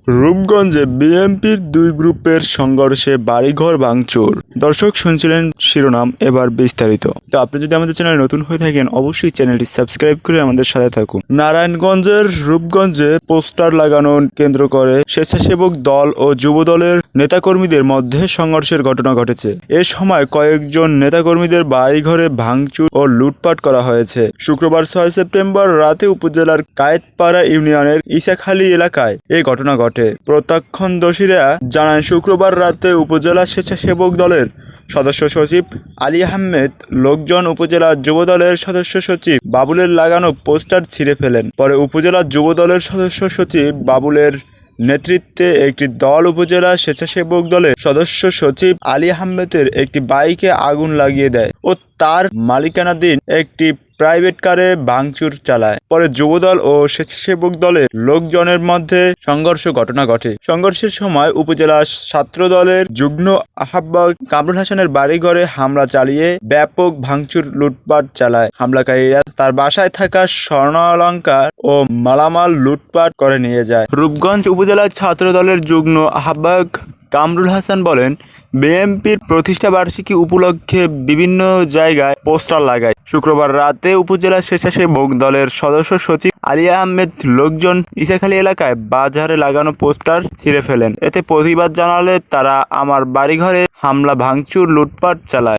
রূপগঞ্জে বিএনপির দুই গ্রুপের সংঘর্ষে বাড়িঘর ভাঙচুর। দর্শক শুনছিলেন শিরোনাম, এবার বিস্তারিত। তো আপনি যদি আমাদের চ্যানেলে নতুন হয়ে থাকেন অবশ্যই চ্যানেলটি সাবস্ক্রাইব করে আমাদের সাথে থাকুন। নারায়ণগঞ্জের রূপগঞ্জে পোস্টার লাগানো কেন্দ্র করে স্বেচ্ছাসেবক দল ও যুব দলের নেতাকর্মীদের মধ্যে সংঘর্ষের ঘটনা ঘটেছে। এ সময় কয়েকজন নেতাকর্মীদের বাড়িঘরে ভাঙচুর ও লুটপাট করা হয়েছে। শুক্রবার 6 সেপ্টেম্বর রাতে উপজেলার কায়েতপাড়া ইউনিয়নের ইসাখালী এলাকায় এই ঘটনা ঘটে। প্রত্যক্ষদর্শীরা জানান, শুক্রবার রাতে উপজেলা স্বেচ্ছাসেবক দলের সদস্য সচিব আলী আহমেদ লোকজন উপজেলা যুব দলের সদস্য সচিব বাবুলের লাগানো পোস্টার ছিঁড়ে ফেলেন। পরে উপজেলা যুব দলের সদস্য সচিব বাবুলের নেতৃত্বে একটি দল উপজেলা স্বেচ্ছাসেবক দলের সদস্য সচিব আলী আহমেদের একটি বাইকে আগুন লাগিয়ে দেয় ও তার মালিকানাধীন একটি প্রাইভেট কারে ভাঙচুর চালায়। পরে যুবদল ও স্বেচ্ছাসেবক দলের লোকজনের মধ্যে সংঘর্ষ ঘটনা ঘটে। সংঘর্ষের সময় উপজেলা ছাত্র দলের যুগ্ম আহ্বায়ক কামরুল হাসানের বাড়িঘরে হামলা চালিয়ে ব্যাপক ভাঙচুর লুটপাট চালায়। হামলাকারীরা তার বাসায় থাকা স্বর্ণালংকার ও মালামাল লুটপাট করে নিয়ে যায়। রূপগঞ্জ উপজেলা ছাত্র দলের যুগ্ম আহ্বায়ক কামরুল হাসান বলেন, বিএনপির প্রতিষ্ঠাবার্ষিকী উপলক্ষে বিভিন্ন জায়গায় পোস্টার লাগায়। শুক্রবার রাতে উপজেলা স্বেচ্ছাসেবক দলের সদস্য সচিব আলী আহমেদ লোকজন ইসাখালী এলাকায় বাজারে লাগানো পোস্টার ছিঁড়ে ফেলেন। এতে প্রতিবাদ জানালে তারা আমার বাড়িঘরে হামলা ভাঙচুর লুটপাট চালায়।